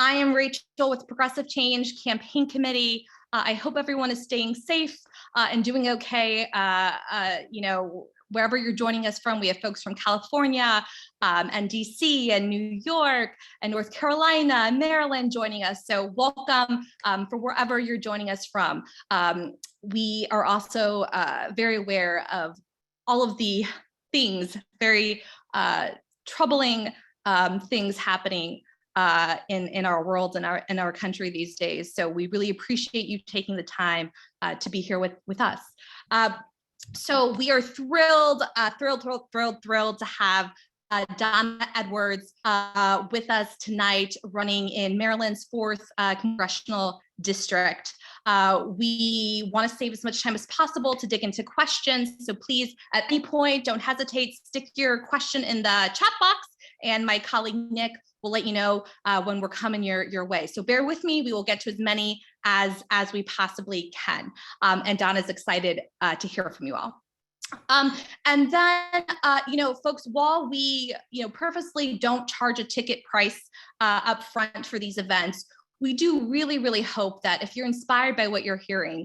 I am Rachel with Progressive Change Campaign Committee. I hope everyone is staying safe and doing okay. Wherever you're joining us from, we have folks from California and DC and New York and North Carolina and Maryland joining us. So welcome for wherever you're joining us from. We are also very aware of all of the things, very troubling things happening in our world and in our country these days. So we really appreciate you taking the time to be here with us. So we are thrilled to have Donna Edwards with us tonight, running in Maryland's 4th Congressional District. We want to save as much time as possible to dig into questions. So please, at any point, don't hesitate, stick your question in the chat box, and my colleague Nick will let you know when we're coming your way. So bear with me, we will get to as many as we possibly can. And Donna's excited to hear from you all. And then, folks, while we, purposely don't charge a ticket price up front for these events, we do really hope that if you're inspired by what you're hearing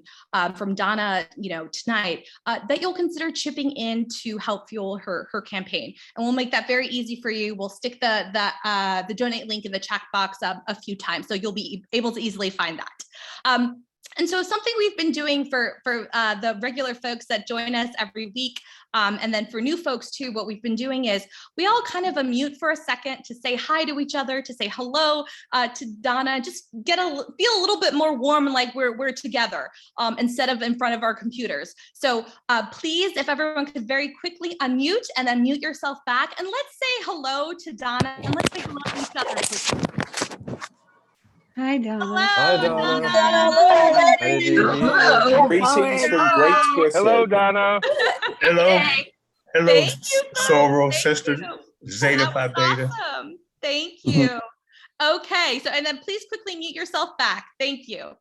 from Donna, tonight, that you'll consider chipping in to help fuel her campaign. And we'll make that very easy for you. We'll stick the donate link in the chat box a few times, so you'll be able to easily find that. And so something we've been doing for the regular folks that join us every week, and then for new folks too, what we've been doing is we all kind of unmute for a second to say hi to each other, to say hello to Donna, just feel a little bit more warm, like we're together instead of in front of our computers. So please, if everyone could very quickly unmute and then mute yourself back, and let's say hello to Donna, and let's say hello to each other quickly. Hi, Donna. Hello, Hi, Donna. Hello. Greetings from Great Swiss. Hello, Donna. Hello. Hey. Hello, Thank you, soror Thank sister, you. Zeta That Phi was Beta. awesome. Thank you. Okay, so and then please quickly mute yourself back. Thank you.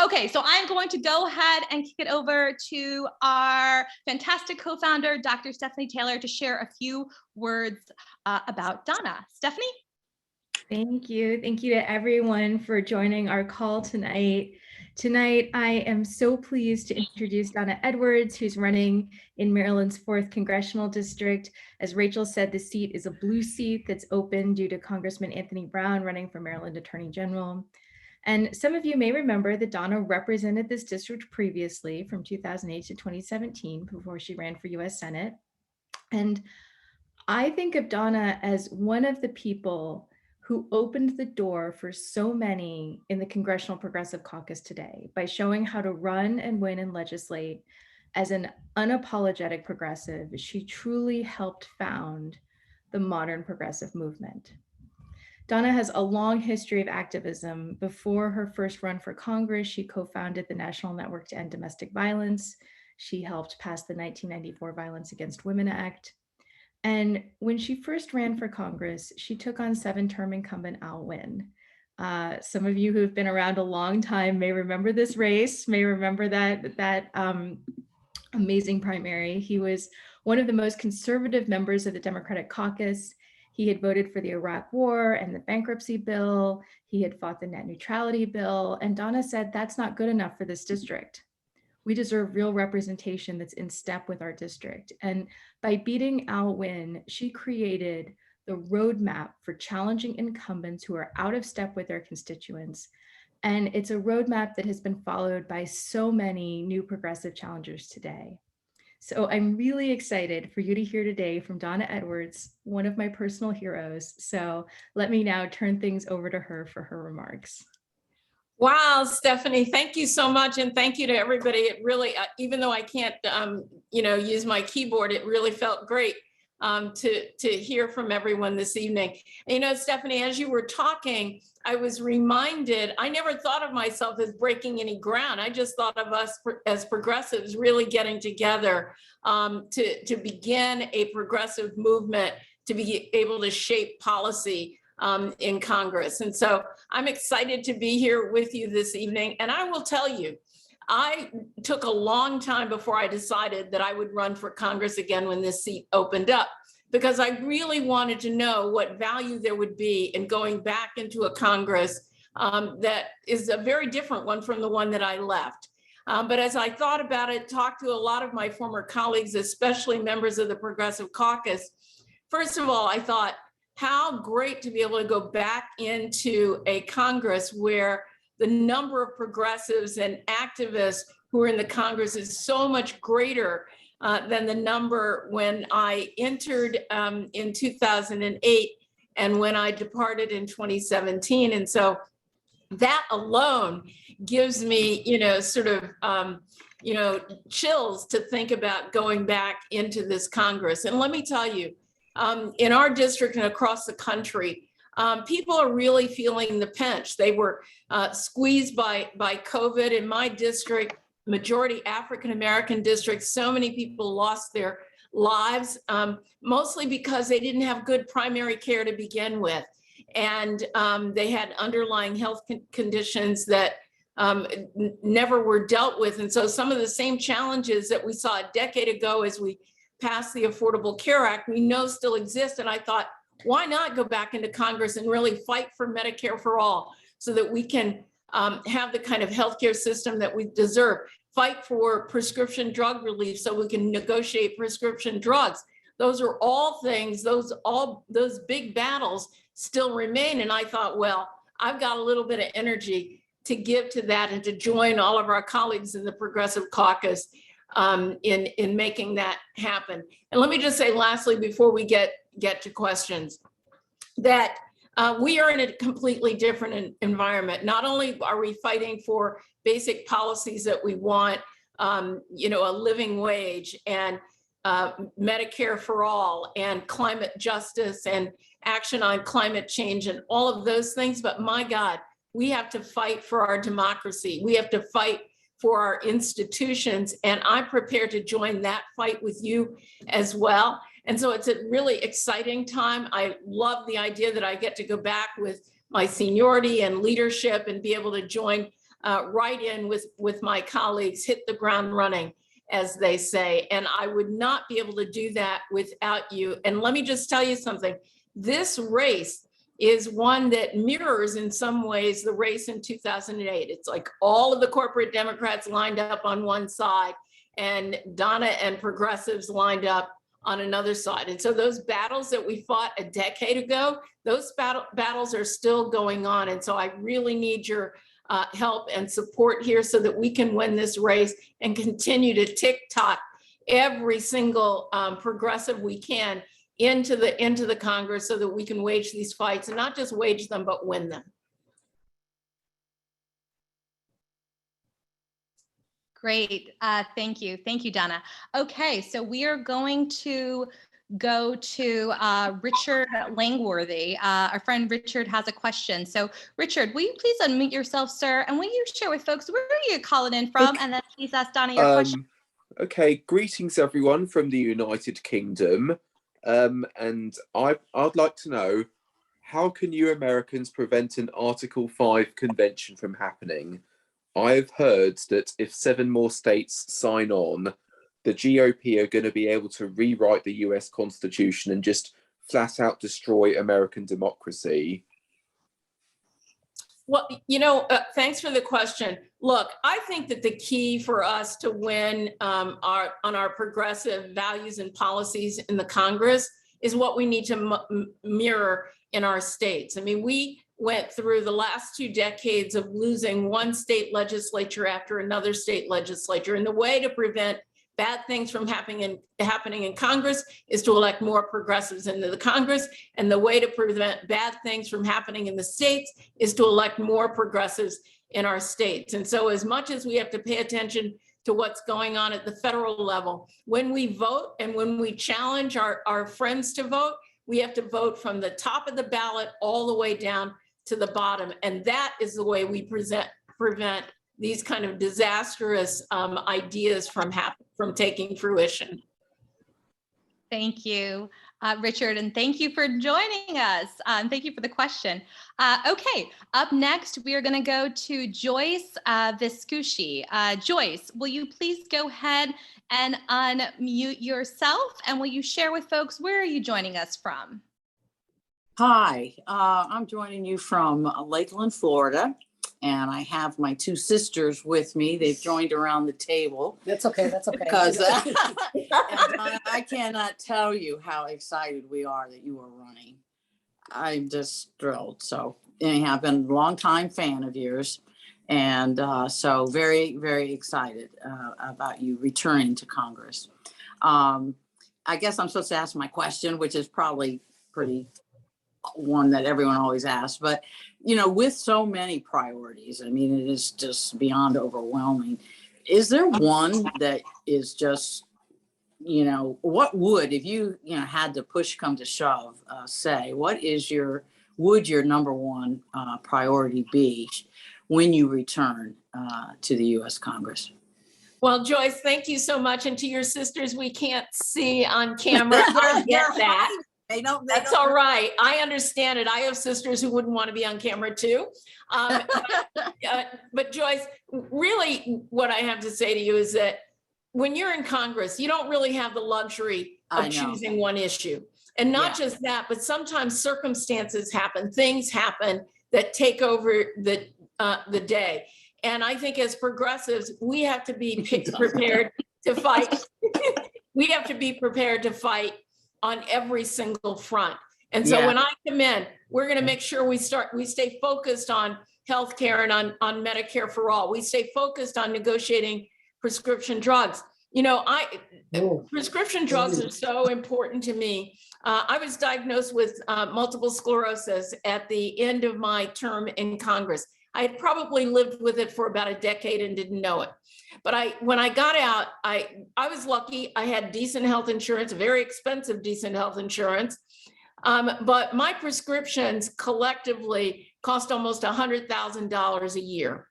Okay, so I'm going to go ahead and kick it over to our fantastic co-founder, Dr. Stephanie Taylor, to share a few words about Donna. Stephanie? Thank you. Thank you to everyone for joining our call tonight. Tonight, I am so pleased to introduce Donna Edwards, who's running in Maryland's 4th Congressional District. As Rachel said, the seat is a blue seat that's open due to Congressman Anthony Brown running for Maryland Attorney General. And some of you may remember that Donna represented this district previously from 2008 to 2017 before she ran for US Senate. And I think of Donna as one of the people who opened the door for so many in the Congressional Progressive Caucus today by showing how to run and win and legislate as an unapologetic progressive. She truly helped found the modern progressive movement. Donna has a long history of activism. Before her first run for Congress, she co-founded the National Network to End Domestic Violence. She helped pass the 1994 Violence Against Women Act. And when she first ran for Congress, she took on 7-term incumbent Al Wynn. Some of you who've been around a long time may remember this race, may remember that amazing primary. He was one of the most conservative members of the Democratic caucus. He had voted for the Iraq War and the bankruptcy bill. He had fought the net neutrality bill. And Donna said, that's not good enough for this district. We deserve real representation that's in step with our district. And by beating Al Wynn, she created the roadmap for challenging incumbents who are out of step with their constituents. And it's a roadmap that has been followed by so many new progressive challengers today. So I'm really excited for you to hear today from Donna Edwards, one of my personal heroes. So let me now turn things over to her for her remarks. Wow, Stephanie, thank you so much. And thank you to everybody. It really, even though I can't, use my keyboard, it really felt great to hear from everyone this evening. And, Stephanie, as you were talking, I was reminded, I never thought of myself as breaking any ground. I just thought of us as progressives really getting together to begin a progressive movement, to be able to shape policy in Congress. And so I'm excited to be here with you this evening. And I will tell you, I took a long time before I decided that I would run for Congress again when this seat opened up, because I really wanted to know what value there would be in going back into a Congress that is a very different one from the one that I left. But as I thought about it, talked to a lot of my former colleagues, especially members of the Progressive Caucus, first of all, I thought, how great to be able to go back into a Congress where the number of progressives and activists who are in the Congress is so much greater than the number when I entered in 2008 and when I departed in 2017. And so that alone gives me, sort of, chills to think about going back into this Congress. And let me tell you, in our district and across the country, people are really feeling the pinch. They were squeezed by COVID. In my district, majority African-American district, so many people lost their lives, mostly because they didn't have good primary care to begin with. And they had underlying health conditions that never were dealt with. And so some of the same challenges that we saw a decade ago as we passed the Affordable Care Act, we know still exist. And I thought, why not go back into Congress and really fight for Medicare for all so that we can have the kind of healthcare system that we deserve, fight for prescription drug relief so we can negotiate prescription drugs. Those are all things, those big battles still remain. And I thought, well, I've got a little bit of energy to give to that and to join all of our colleagues in the Progressive Caucus in making that happen. And let me just say lastly, before we get to questions, that we are in a completely different environment. Not only are we fighting for basic policies that we want, a living wage and Medicare for all and climate justice and action on climate change and all of those things. But my God, we have to fight for our democracy. We have to fight for our institutions. And I'm prepared to join that fight with you as well. And so it's a really exciting time. I love the idea that I get to go back with my seniority and leadership and be able to join right in with my colleagues, hit the ground running, as they say. And I would not be able to do that without you. And let me just tell you something. This race is one that mirrors in some ways the race in 2008. It's like all of the corporate Democrats lined up on one side and Donna and progressives lined up on another side. And so those battles that we fought a decade ago, those battles are still going on. And so I really need your help and support here so that we can win this race and continue to tick-tock every single progressive we can into the Congress so that we can wage these fights and not just wage them, but win them. Great. Thank you. Thank you, Donna. Okay, so we are going to go to Richard Langworthy. Our friend Richard has a question. So Richard, will you please unmute yourself, sir? And will you share with folks where are you calling in from? Okay. And then please ask Donna your question. Okay, greetings everyone from the United Kingdom. And I'd like to know, how can you Americans prevent an Article 5 convention from happening? I've heard that if 7 more states sign on, the GOP are going to be able to rewrite the US Constitution and just flat out destroy American democracy. Well, thanks for the question. Look, I think that the key for us to win on our progressive values and policies in the Congress is what we need to mirror in our states. I mean, we went through the last 2 decades of losing one state legislature after another state legislature. And the way to prevent bad things from happening in Congress is to elect more progressives into the Congress. And the way to prevent bad things from happening in the states is to elect more progressives in our states. And so as much as we have to pay attention to what's going on at the federal level, when we vote and when we challenge our friends to vote, we have to vote from the top of the ballot all the way down to the bottom. And that is the way we prevent these kind of disastrous ideas from taking fruition. Thank you, Richard, and thank you for joining us. Thank you for the question. Okay, up next, we are going to go to Joyce Viscucci. Joyce, will you please go ahead and unmute yourself, and will you share with folks where are you joining us from? Hi, I'm joining you from Lakeland, Florida, and I have my two sisters with me. They've joined around the table. That's okay. That's okay. Because I cannot tell you how excited we are that you are running. I'm just thrilled. So anyhow, I've been a long time fan of yours, and so very, very excited about you returning to Congress. I guess I'm supposed to ask my question, which is probably pretty one that everyone always asks, but you know, with so many priorities, I mean, it is just beyond overwhelming. Is there one that is just, you know, what would, if you know, had to push come to shove, say, what is would your number one priority be when you return to the U.S. Congress? Well, Joyce, thank you so much. And to your sisters, we can't see on camera. I get that. That's all right. I understand it. I have sisters who wouldn't want to be on camera too. But Joyce, really what I have to say to you is that when you're in Congress, you don't really have the luxury of choosing one issue. And not just that, but sometimes circumstances happen, things happen that take over the day. And I think as progressives, we have to be prepared to fight. We have to be prepared to fight on every single front. And so when I come in, we're going to make sure we stay focused on healthcare and on Medicare for all. We stay focused on negotiating prescription drugs. You know, prescription drugs are so important to me. I was diagnosed with multiple sclerosis at the end of my term in Congress. I had probably lived with it for about a decade and didn't know it. But when I got out, I was lucky. I had decent health insurance, very expensive decent health insurance. But my prescriptions collectively cost almost $100,000 a year.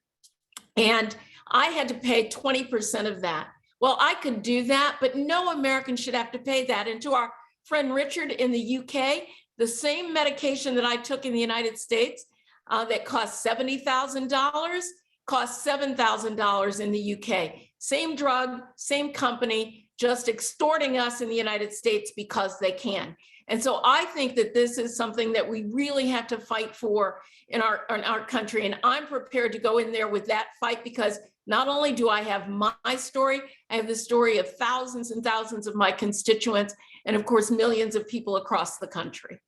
And I had to pay 20% of that. Well, I could do that, but no American should have to pay that. And to our friend Richard in the UK, the same medication that I took in the United States that cost $70,000 costs $7,000 in the UK. Same drug, same company, just extorting us in the United States because they can. And so I think that this is something that we really have to fight for in our country. And I'm prepared to go in there with that fight because not only do I have my story, I have the story of thousands and thousands of my constituents, and of course, millions of people across the country.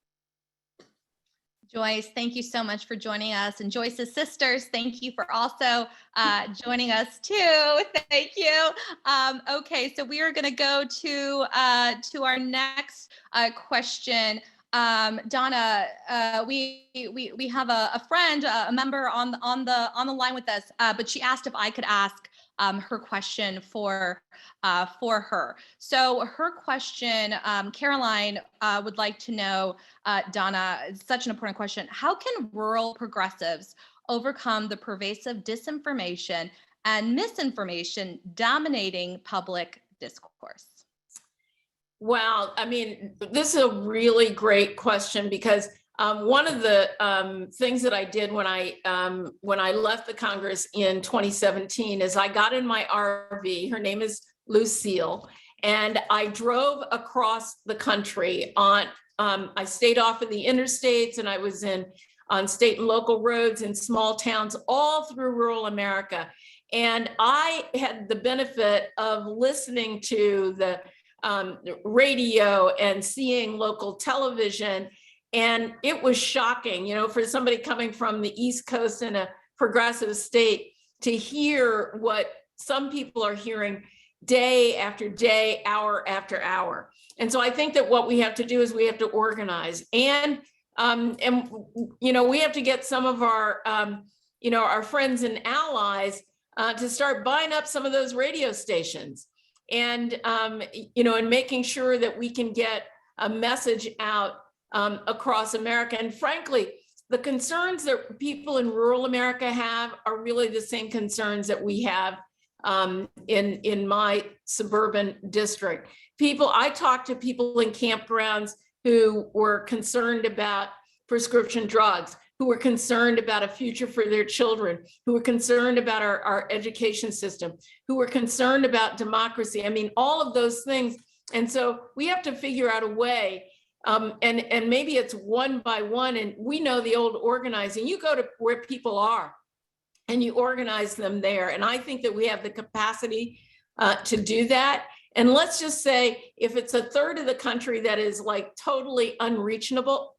Joyce, thank you so much for joining us. And Joyce's sisters, thank you for also joining us too. Thank you. Okay, so we are going to go to our next question. Donna, we have a friend, a member on the line with us, but she asked if I could ask her question for her. So her question, Caroline would like to know, Donna, it's such an important question. How can rural progressives overcome the pervasive disinformation and misinformation dominating public discourse? Well, I mean, this is a really great question because one of the things that I did when I left the Congress in 2017 is I got in my RV. Her name is Lucille, and I drove across the country on. I stayed off of the interstates, and I was on state and local roads in small towns all through rural America. And I had the benefit of listening to the radio and seeing local television. And it was shocking, you know, for somebody coming from the East Coast in a progressive state to hear what some people are hearing day after day, hour after hour. And so I think that what we have to do is we have to organize and you know, we have to get some of our, you know, our friends and allies to start buying up some of those radio stations and, you know, and making sure that we can get a message out across America. And frankly, the concerns that people in rural America have are really the same concerns that we have in my suburban district. I talked to people in campgrounds who were concerned about prescription drugs, who were concerned about a future for their children, who were concerned about our education system, who were concerned about democracy. I mean, all of those things. And so we have to figure out a way And maybe it's one by one, and we know the old organizing, you go to where people are and you organize them there. And I think that we have the capacity to do that. And let's just say, if it's a third of the country that is like totally unreachable,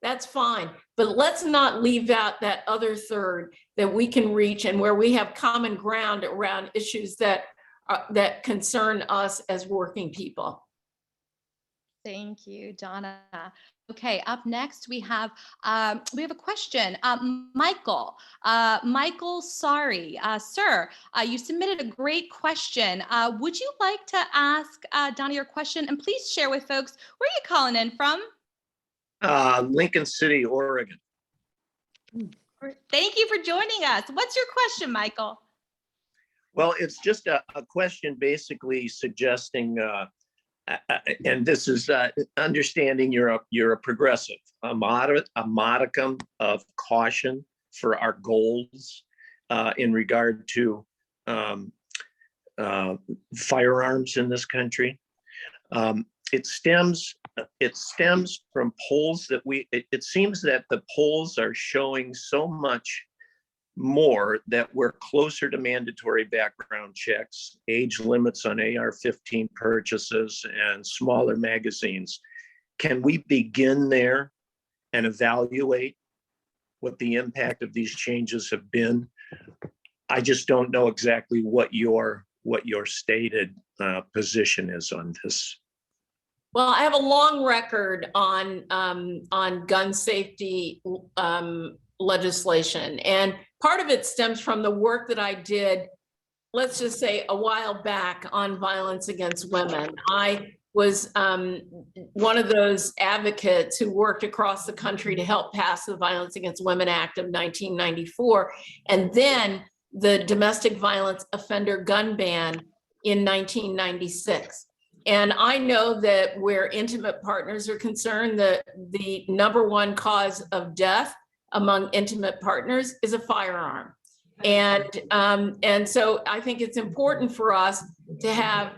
that's fine. But let's not leave out that other third that we can reach and where we have common ground around issues that concern us as working people. Thank you, Donna. Okay, up next we have a question. Michael, sorry, sir, you submitted a great question. Would you like to ask Donna your question? And please share with folks, where are you calling in from? Lincoln City, Oregon. Thank you for joining us. What's your question, Michael? Well, it's just a question basically suggesting, and this is understanding you're a progressive, a modicum of caution for our goals in regard to firearms in this country. It stems from polls that it seems that the polls are showing so much more that we're closer to mandatory background checks, age limits on AR-15 purchases, and smaller magazines. Can we begin there and evaluate what the impact of these changes have been? I just don't know exactly what your stated position is on this. Well, I have a long record on gun safety legislation, and part of it stems from the work that I did, let's just say a while back, on violence against women. I was one of those advocates who worked across the country to help pass the Violence Against Women Act of 1994, and then the domestic violence offender gun ban in 1996. And I know that where intimate partners are concerned, the number one cause of death among intimate partners is a firearm. And so I think it's important for us to have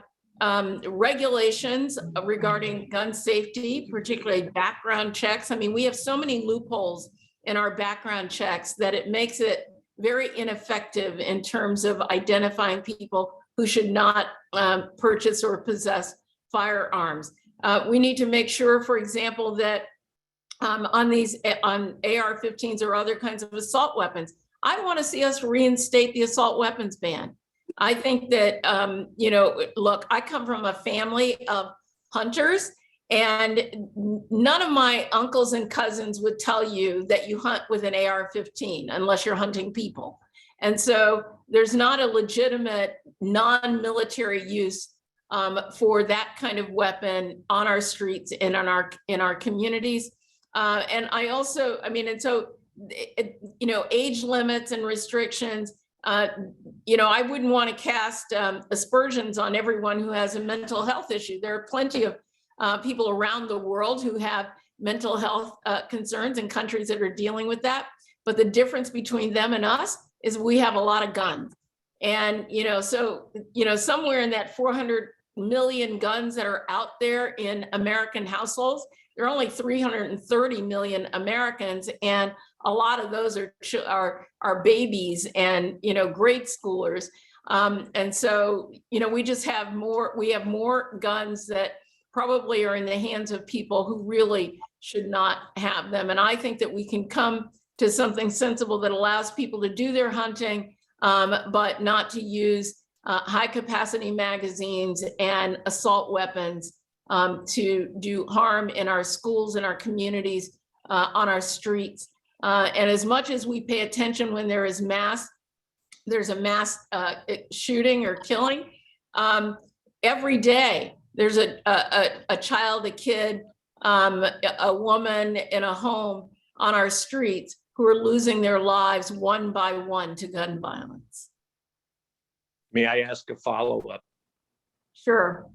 regulations regarding gun safety, particularly background checks. I mean, we have so many loopholes in our background checks that it makes it very ineffective in terms of identifying people who should not purchase or possess firearms. We need to make sure, for example, that on AR-15s or other kinds of assault weapons, I want to see us reinstate the assault weapons ban. I think that, look, I come from a family of hunters, and none of my uncles and cousins would tell you that you hunt with an AR-15 unless you're hunting people. And so there's not a legitimate non-military use for that kind of weapon on our streets and in our communities. And I also, age limits and restrictions, I wouldn't want to cast aspersions on everyone who has a mental health issue. There are plenty of people around the world who have mental health concerns in countries that are dealing with that. But the difference between them and us is we have a lot of guns. And, somewhere in that 400 million guns that are out there in American households, there are only 330 million Americans, and a lot of those are babies and grade schoolers. And so we just have more guns that probably are in the hands of people who really should not have them. And I think that we can come to something sensible that allows people to do their hunting, but not to use high capacity magazines and assault weapons to do harm in our schools, in our communities, on our streets. And as much as we pay attention when there's a mass shooting or killing, every day there's a child, a kid, a woman in a home on our streets who are losing their lives one by one to gun violence. May I ask a follow-up? Sure.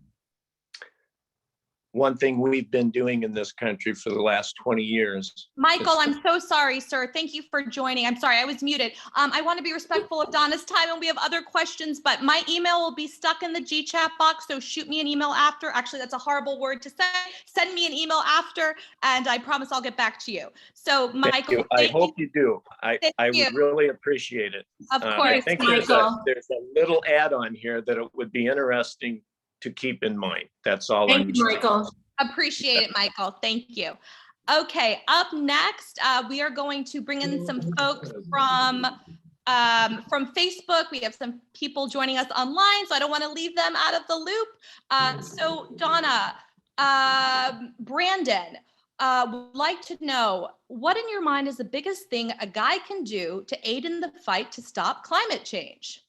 one thing we've been doing in this country for the last 20 years. Michael, I'm so sorry, sir. Thank you for joining. I'm sorry, I was muted. I want to be respectful of Donna's time, and we have other questions, but my email will be stuck in the G-chat box, so shoot me an email after. Actually, that's a horrible word to say. Send me an email after, and I promise I'll get back to you. So, Michael, I hope you do. I you. would really appreciate it. Of I course, think Michael. there's a little add-on here that it would be interesting to keep in mind. That's all. Thank you, Michael. Appreciate it, Michael. Thank you. Okay, up next, we are going to bring in some folks from Facebook. We have some people joining us online, so I don't want to leave them out of the loop. So Donna, Brandon, would like to know, what in your mind is the biggest thing a guy can do to aid in the fight to stop climate change?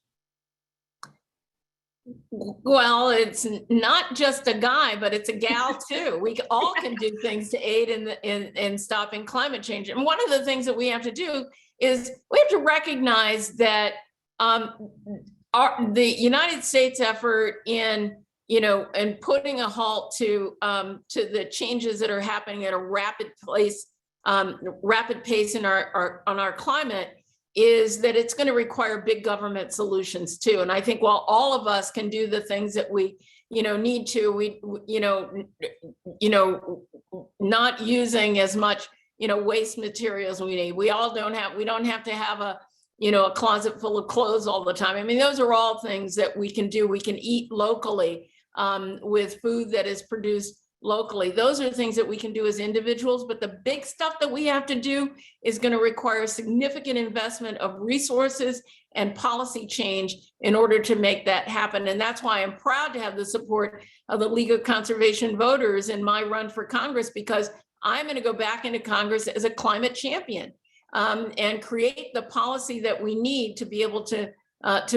Well, it's not just a guy, but it's a gal too. We all can do things to aid in stopping climate change. And one of the things that we have to do is we have to recognize that the United States effort in putting a halt to the changes that are happening at a rapid pace in on our climate is that it's going to require big government solutions too. And I think while all of us can do the things that we, need to, not using as much, waste materials we need. We don't have to have a closet full of clothes all the time. I mean, those are all things that we can do. We can eat locally with food that is produced locally. Those are things that we can do as individuals, but the big stuff that we have to do is going to require significant investment of resources and policy change in order to make that happen. And that's why I'm proud to have the support of the League of Conservation Voters in my run for Congress, because I'm going to go back into Congress as a climate champion and create the policy that we need to be able to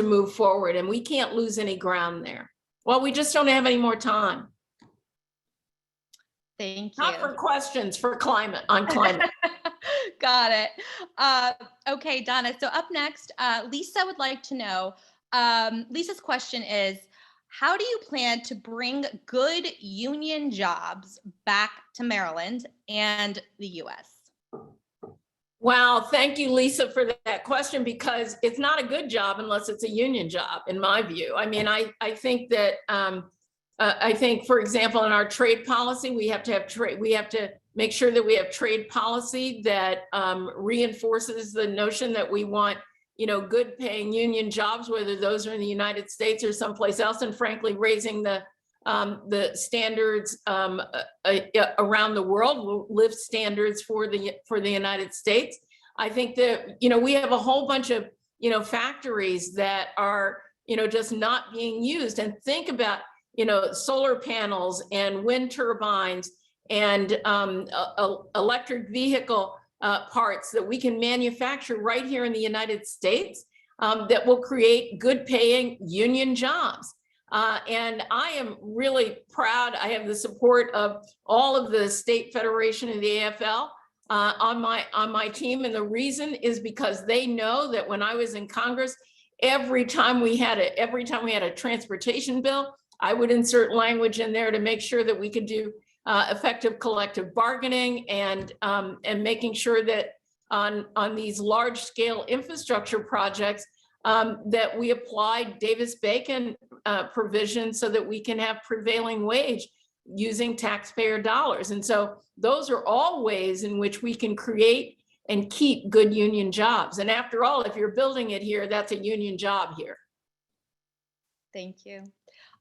move forward. And we can't lose any ground there. Well, we just don't have any more time. Thank you. Not for questions, for climate, on climate. Got it. Okay, Donna, so up next, Lisa would like to know, Lisa's question is, how do you plan to bring good union jobs back to Maryland and the US? Wow, thank you, Lisa, for that question, because it's not a good job unless it's a union job, in my view. I mean, I think that I think, for example, in our trade policy, we have to have we have to make sure that we have trade policy that reinforces the notion that we want, good paying union jobs, whether those are in the United States or someplace else, and frankly, raising the standards around the world will lift standards for the United States. I think that, we have a whole bunch of, factories that are, just not being used. And think about, solar panels and wind turbines and electric vehicle parts that we can manufacture right here in the United States that will create good paying union jobs. And I am really proud. I have the support of all of the state federation and the AFL on my team. And the reason is because they know that when I was in Congress, every time we had a transportation bill, I would insert language in there to make sure that we could do effective collective bargaining and making sure that on these large scale infrastructure projects that we applied Davis-Bacon provisions so that we can have prevailing wage using taxpayer dollars. And so those are all ways in which we can create and keep good union jobs. And after all, if you're building it here, that's a union job here. Thank you.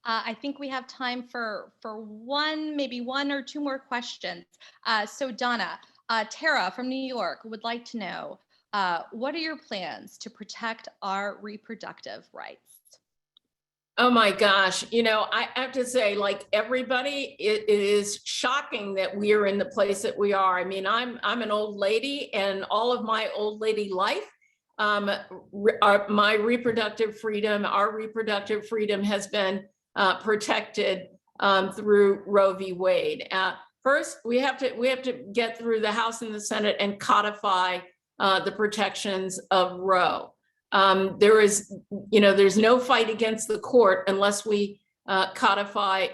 I think we have time for maybe one or two more questions. So Donna, Tara from New York would like to know, what are your plans to protect our reproductive rights? Oh my gosh, I have to say, like everybody, it is shocking that we are in the place that we are. I mean, I'm an old lady, and all of my old lady life, my reproductive freedom, our reproductive freedom has been protected through Roe v. Wade. First, we have to get through the House and the Senate and codify the protections of Roe. There's no fight against the court unless we codify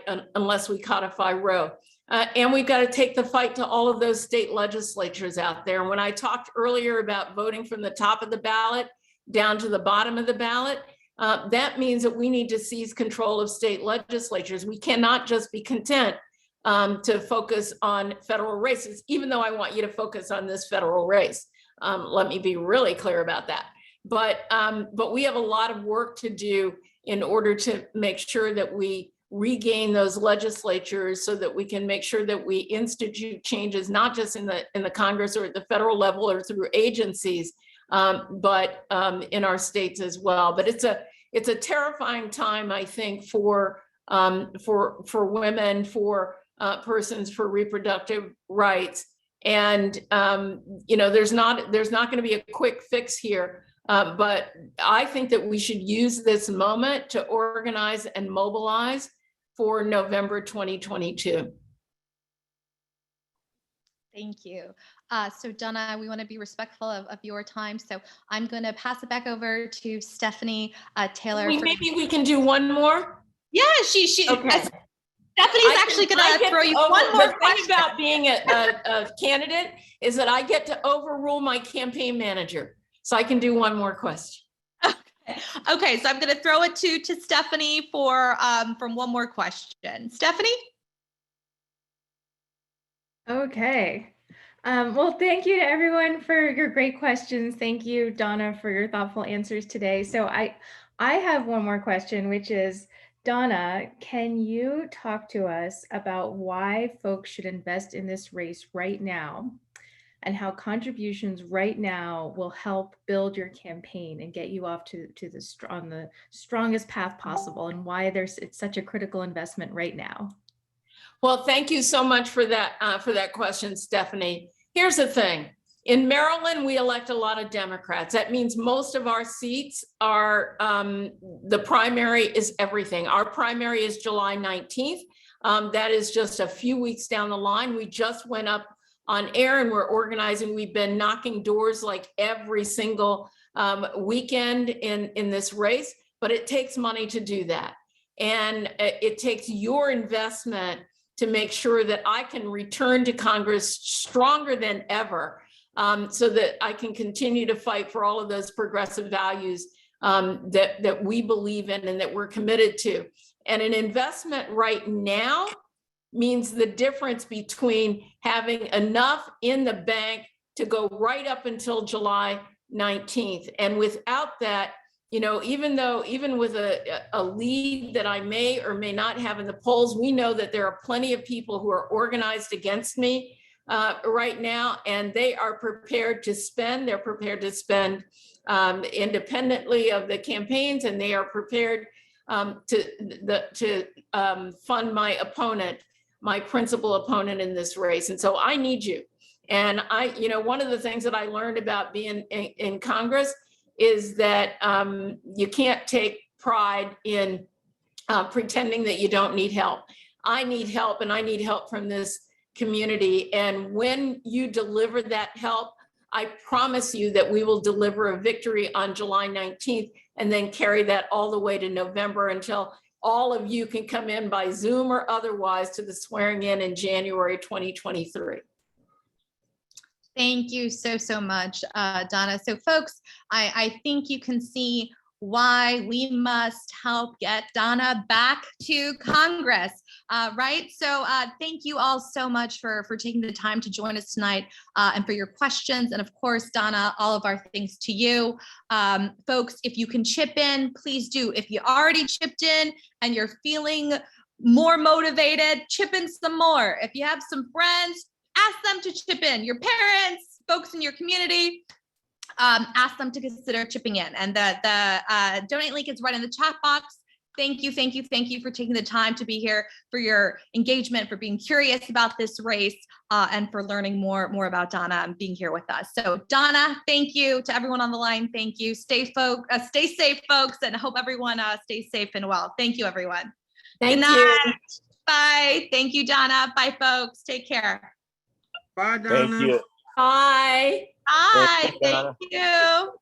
Roe. And we've got to take the fight to all of those state legislatures out there. And when I talked earlier about voting from the top of the ballot down to the bottom of the ballot, that means that we need to seize control of state legislatures. We cannot just be content to focus on federal races, even though I want you to focus on this federal race. Let me be really clear about that. But we have a lot of work to do in order to make sure that we regain those legislatures so that we can make sure that we institute changes, not just in the Congress or at the federal level or through agencies, but in our states as well. But it's a terrifying time, I think, for women, for persons, for reproductive rights. And there's not going to be a quick fix here. But I think that we should use this moment to organize and mobilize for November 2022. Thank you. So Donna, we want to be respectful of your time. So I'm going to pass it back over to Stephanie Taylor. Maybe we can do one more. Yeah, she. Okay. Stephanie's actually going to throw you one more question. The thing about being a candidate is that I get to overrule my campaign manager. So I can do one more question. Okay, so I'm going to throw it to Stephanie for from one more question. Stephanie? Okay. Well, thank you to everyone for your great questions. Thank you, Donna, for your thoughtful answers today. So I have one more question, which is, Donna, can you talk to us about why folks should invest in this race right now, and how contributions right now will help build your campaign and get you off to on the strongest path possible, and why it's such a critical investment right now? Well, thank you so much for that question, Stephanie. Here's the thing. In Maryland, we elect a lot of Democrats. That means most of our seats are, the primary is everything. Our primary is July 19th. That is just a few weeks down the line. We just went up on air and we're organizing. We've been knocking doors like every single weekend in this race, but it takes money to do that. And it takes your investment to make sure that I can return to Congress stronger than ever, so that I can continue to fight for all of those progressive values that we believe in and that we're committed to. And an investment right now means the difference between having enough in the bank to go right up until July 19th. And without that, even with a lead that I may or may not have in the polls, we know that there are plenty of people who are organized against me right now, and they are prepared to spend. They're prepared to spend independently of the campaigns, and they are prepared to fund my opponent, my principal opponent in this race. And so I need you. And one of the things that I learned about being in Congress is that you can't take pride in pretending that you don't need help. I need help, and I need help from this community. And when you deliver that help, I promise you that we will deliver a victory on July 19th and then carry that all the way to November until all of you can come in by Zoom or otherwise to the swearing in January 2023. Thank you so much, Donna. So folks, I think you can see why we must help get Donna back to Congress, right? So thank you all so much for taking the time to join us tonight and for your questions. And of course, Donna, all of our thanks to you. Folks, if you can chip in, please do. If you already chipped in and you're feeling more motivated, chip in some more. If you have some friends, ask them to chip in. Your parents, folks in your community, ask them to consider chipping in. And the donate link is right in the chat box. Thank you for taking the time to be here, for your engagement, for being curious about this race, and for learning more about Donna and being here with us. So Donna, thank you. To everyone on the line, thank you. Stay safe, folks, and hope everyone stays safe and well. Thank you, everyone. Thank Good you. night. Bye. Thank you, Donna. Bye, folks. Take care. Bye, Donna. Thank you. Bye. Bye. Thank you, Donna. Thank you.